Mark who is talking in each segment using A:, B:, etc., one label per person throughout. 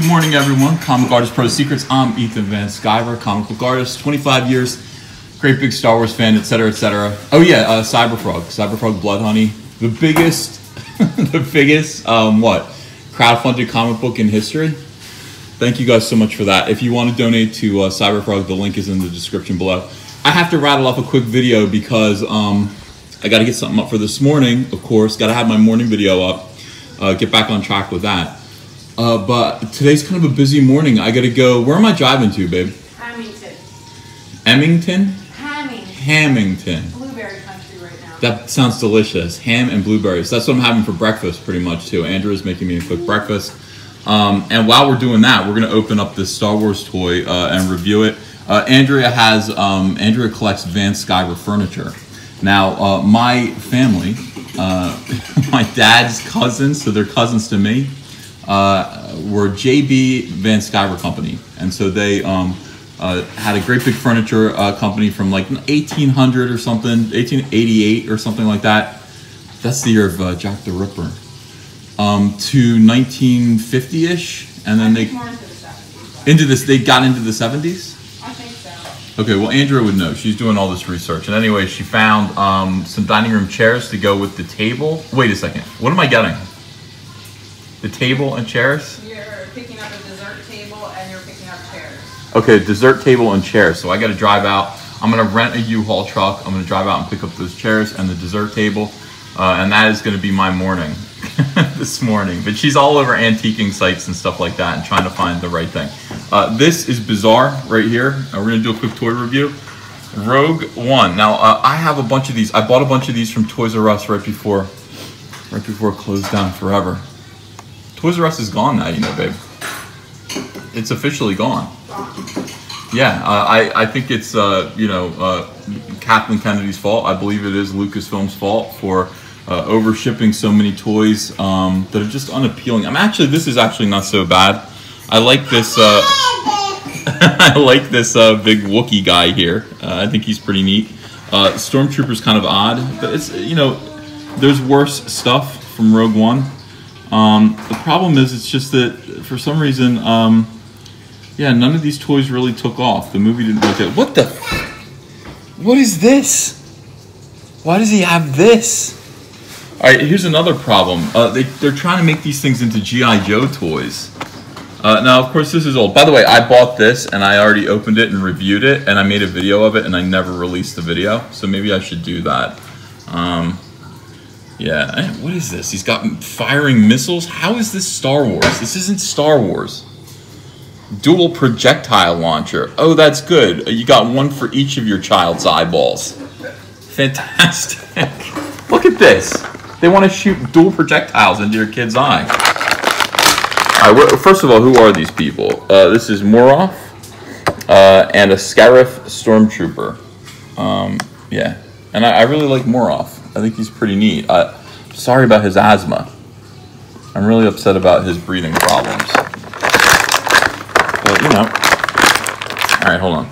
A: Good morning, everyone. Comic Artist Pro Secrets. I'm Ethan Van Sciver, comic book artist, 25 years, great big Star Wars fan, etc., etc. Oh yeah, Cyberfrog Blood Honey, the biggest, crowdfunded comic book in history. Thank you guys so much for that. If you want to donate to Cyberfrog, the link is in the description below. I have to rattle off a quick video because I got to get something up for this morning. Of course, got to have my morning video up. Get back on track with that. But today's kind of a busy morning. I gotta go. Where am I driving to, babe?
B: Hamilton.
A: Emmington?
B: Hamilton. Blueberry country right now.
A: That sounds delicious. Ham and blueberries. That's what I'm having for breakfast pretty much too. Andrea's making me a quick breakfast. And while we're doing that, we're gonna open up this Star Wars toy and review it. Andrea collects Van Sciver furniture. Now, my family, my dad's cousins, so they're cousins to me, were JB Van Sciver Company, and so they had a great big furniture company from like 1800 or something, 1888 or something like that. That's the year of Jack the Ripper. To 1950-ish, and then they got into the 70s.
B: I think so.
A: Okay, well, Andrea would know. She's doing all this research, and anyway, she found some dining room chairs to go with the table. Wait a second, what am I getting? The table and chairs?
B: You're picking up a dessert table and you're picking up chairs.
A: Okay, dessert table and chairs. So I got to drive out. I'm going to rent a U-Haul truck. I'm going to drive out and pick up those chairs and the dessert table. And that is going to be my morning this morning. But she's all over antiquing sites and stuff like that and trying to find the right thing. This is bizarre right here. We're going to do a quick toy review. Rogue One. Now, I have a bunch of these. I bought a bunch of these from Toys R Us right before it closed down forever. Toys R Us is gone now, you know, babe. It's officially gone. Yeah, I think it's, Kathleen Kennedy's fault. I believe it is Lucasfilm's fault for over-shipping so many toys that are just unappealing. This is actually not so bad. I like this, I like this big Wookiee guy here. I think he's pretty neat. Stormtrooper's kind of odd, but it's, there's worse stuff from Rogue One. The problem is, it's just that for some reason, none of these toys really took off. The movie didn't work out. What is this? Why does he have this? All right, here's another problem. They're trying to make these things into G.I. Joe toys. Now, of course, this is old. By the way, I bought this, and I already opened it and reviewed it, and I made a video of it, and I never released the video, so maybe I should do that. Yeah, what is this? He's got firing missiles? How is this Star Wars? This isn't Star Wars. Dual projectile launcher. Oh, that's good. You got one for each of your child's eyeballs. Fantastic. Look at this. They want to shoot dual projectiles into your kid's eye. All right, first of all, who are these people? This is MOROFF and a SCARIF Stormtrooper. Yeah, and I really like MOROFF. I think he's pretty neat. Sorry about his asthma. I'm really upset about his breathing problems. But, All right, hold on.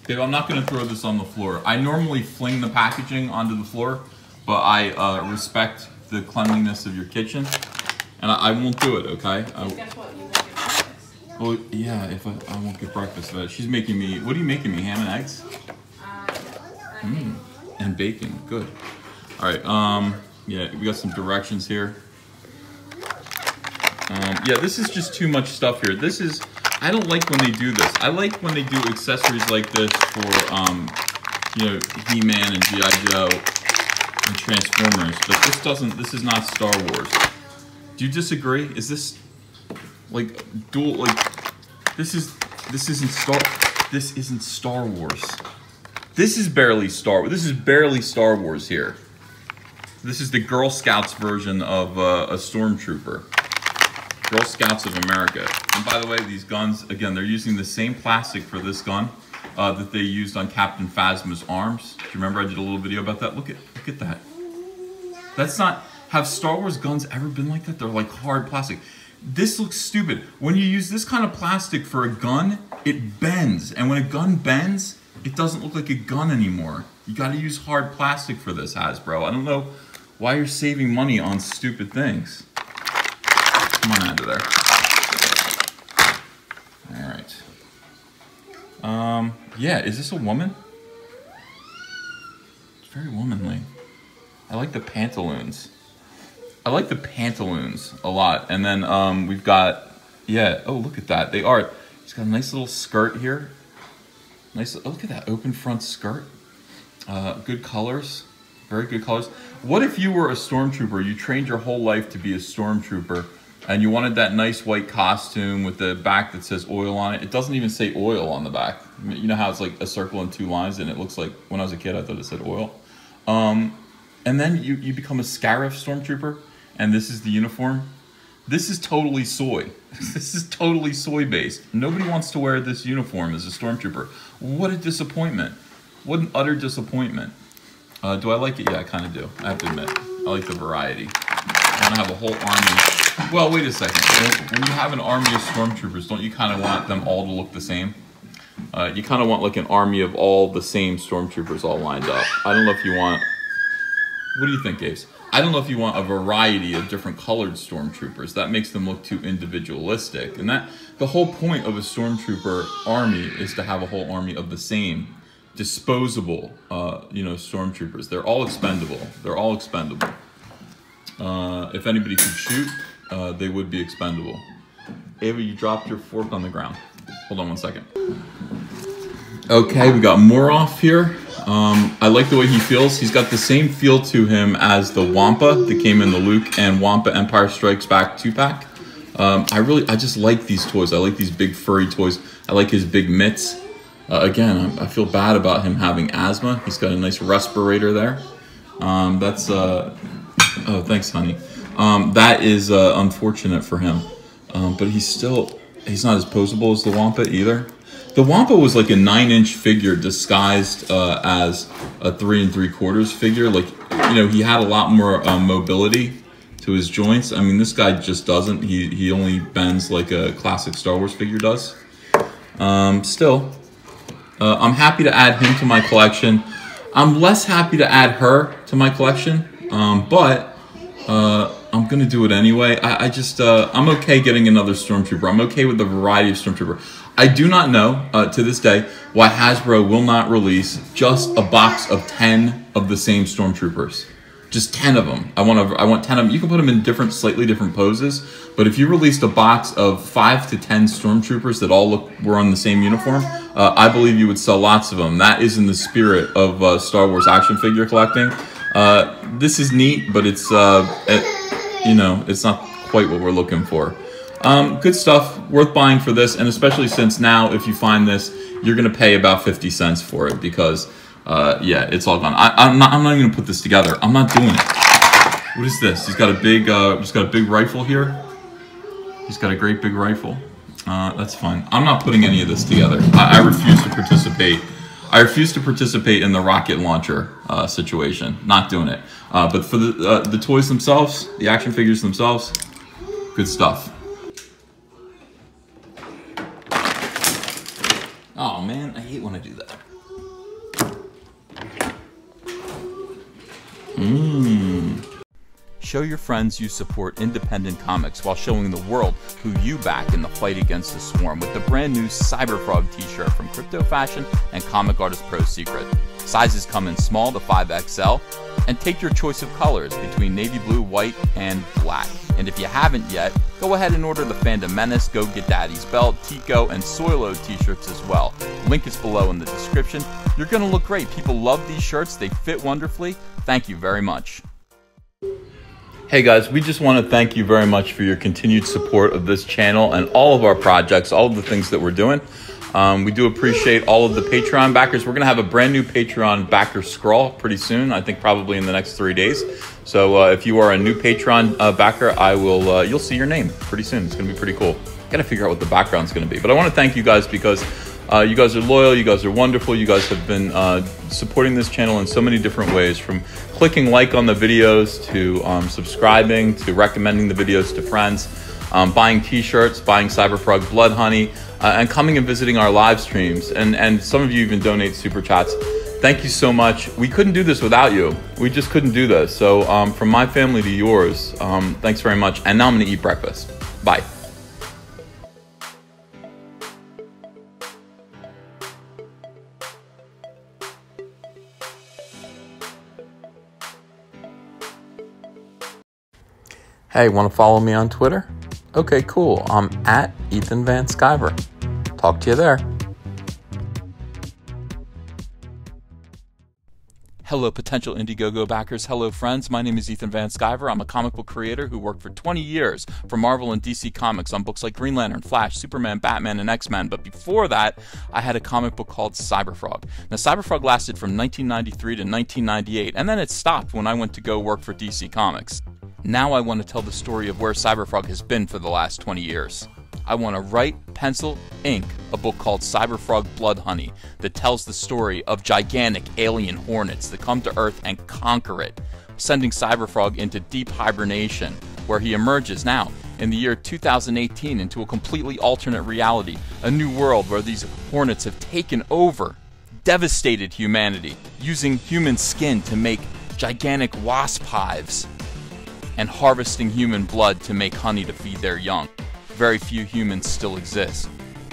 A: Babe, I'm not going to throw this on the floor. I normally fling the packaging onto the floor, but I respect the cleanliness of your kitchen, and I won't do it, okay?
B: Guess what? You won't get breakfast.
A: Oh, yeah, if I won't get breakfast. She's making me, what are you making me, ham and eggs? And bacon, good. All right, yeah, we got some directions here. Yeah, this is just too much stuff here. I don't like when they do this. I like when they do accessories like this for, He-Man and G.I. Joe and Transformers, but this is not Star Wars. Do you disagree? Is this, like, this isn't Star Wars. This is barely Star Wars here. This is the Girl Scouts version of a Stormtrooper. Girl Scouts of America. And by the way, these guns, again, they're using the same plastic for this gun that they used on Captain Phasma's arms. Do you remember I did a little video about that? Look at that. That's not, have Star Wars guns ever been like that? They're like hard plastic. This looks stupid. When you use this kind of plastic for a gun, it bends. And when a gun bends, it doesn't look like a gun anymore. You got to use hard plastic for this, Hasbro. I don't know Why you're saving money on stupid things. Come on out of there. All right. Yeah, is this a woman? It's very womanly. I like the pantaloons. I like the pantaloons a lot. And then we've got, yeah, oh, look at that. They are, it's got a nice little skirt here. Nice, oh, look at that open front skirt. Good colors, very good colors. What if you were a stormtrooper, you trained your whole life to be a stormtrooper, and you wanted that nice white costume with the back that says oil on it? It doesn't even say oil on the back. You know how it's like a circle and 2 lines, and it looks like, when I was a kid, I thought it said oil. And then you become a SCARIF stormtrooper, and this is the uniform. This is totally soy. This is totally soy-based. Nobody wants to wear this uniform as a stormtrooper. What a disappointment. What an utter disappointment. Do I like it? Yeah, I kind of do. I have to admit. I like the variety. I want to have a whole army. Well, wait a second. When you have an army of stormtroopers, don't you kind of want them all to look the same? You kind of want like an army of all the same stormtroopers all lined up. I don't know if you want... What do you think, Ace? I don't know if you want a variety of different colored stormtroopers. That makes them look too individualistic. And that the whole point of a stormtrooper army is to have a whole army of the same disposable, you know, stormtroopers. They're all expendable. They're all expendable. If anybody could shoot, they would be expendable. Ava, you dropped your fork on the ground. Hold on 1 second. Okay, we got MOROFF here. I like the way he feels. He's got the same feel to him as the Wampa that came in the Luke and Wampa Empire Strikes Back 2-pack. I just like these toys. I like these big furry toys. I like his big mitts. Again, I feel bad about him having asthma. He's got a nice respirator there. Oh, thanks, honey. That is unfortunate for him. But he's not as posable as the Wampa either. The Wampa was like a 9-inch figure disguised as a 3 3/4 figure. Like, you know, he had a lot more mobility to his joints. I mean, this guy just doesn't. He only bends like a classic Star Wars figure does. Still, I'm happy to add him to my collection. I'm less happy to add her to my collection, but I'm gonna do it anyway. I'm okay getting another Stormtrooper. I'm okay with the variety of Stormtrooper. I do not know, to this day, why Hasbro will not release just a box of 10 of the same Stormtroopers. Just 10 of them. I want 10 of them. You can put them in slightly different poses, but if you released a box of 5 to 10 Stormtroopers that all were on the same uniform, I believe you would sell lots of them. That is in the spirit of Star Wars action figure collecting. This is neat, but it's, you know, it's not quite what we're looking for. Good stuff, worth buying for this, and especially since now, if you find this, you're gonna pay about 50 cents for it because, yeah, it's all gone. I'm not even gonna put this together. I'm not doing it. What is this? He's got a big, rifle here. He's got a great big rifle. That's fine. I'm not putting any of this together. I refuse to participate. I refuse to participate in the rocket launcher situation. Not doing it. But for the toys themselves, the action figures themselves, good stuff. Oh man, I hate when I do that. Show your friends you support independent comics while showing the world who you back in the fight against the swarm with the brand new Cyberfrog t-shirt from Crypto Fashion and Comic Artist Pro Secret. Sizes come in small to 5XL, and take your choice of colors between navy blue, white, and black. And if you haven't yet, go ahead and order the Fandom Menace, Go Get Daddy's Belt, Tico, and Soilo t-shirts as well. Link is below in the description. You're gonna look great. People love these shirts. They fit wonderfully. Thank you very much. Hey guys, we just want to thank you very much for your continued support of this channel and all of our projects, all of the things that we're doing. We do appreciate all of the Patreon backers. We're going to have a brand new Patreon backer scroll pretty soon. I think probably in the next 3 days. So if you are a new Patreon backer, you'll see your name pretty soon. It's going to be pretty cool. Got to figure out what the background's going to be. But I want to thank you guys because you guys are loyal. You guys are wonderful. You guys have been supporting this channel in so many different ways, from clicking like on the videos to subscribing to recommending the videos to friends, buying t-shirts, buying Cyberfrog Blood Honey, and coming and visiting our live streams. And some of you even donate super chats. Thank you so much. We couldn't do this without you. We just couldn't do this. So from my family to yours, thanks very much. And now I'm going to eat breakfast. Bye. Hey, want to follow me on Twitter? Okay, cool. I'm at Ethan Van Sciver. Talk to you there. Hello, potential Indiegogo backers. Hello, friends. My name is Ethan Van Sciver. I'm a comic book creator who worked for 20 years for Marvel and DC Comics on books like Green Lantern, Flash, Superman, Batman, and X-Men. But before that, I had a comic book called Cyberfrog. Now, Cyberfrog lasted from 1993 to 1998, and then it stopped when I went to go work for DC Comics. Now I want to tell the story of where Cyberfrog has been for the last 20 years. I want to write, pencil, ink a book called Cyberfrog Blood Honey that tells the story of gigantic alien hornets that come to Earth and conquer it, sending Cyberfrog into deep hibernation, where he emerges now in the year 2018 into a completely alternate reality, a new world where these hornets have taken over, devastated humanity, using human skin to make gigantic wasp hives, and harvesting human blood to make honey to feed their young. Very few humans still exist.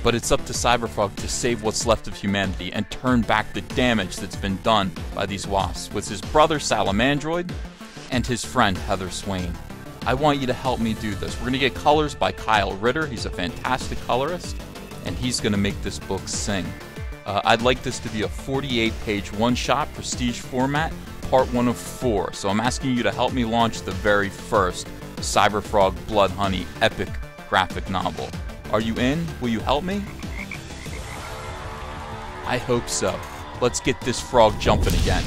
A: But it's up to Cyberfrog to save what's left of humanity and turn back the damage that's been done by these wasps with his brother Salamandroid and his friend Heather Swain. I want you to help me do this. We're going to get colors by Kyle Ritter. He's a fantastic colorist, and he's going to make this book sing. I'd like this to be a 48-page one-shot prestige format, part 1 of 4. So I'm asking you to help me launch the very first Cyberfrog Blood Honey epic graphic novel. Are you in? Will you help me? I hope so. Let's get this frog jumping again.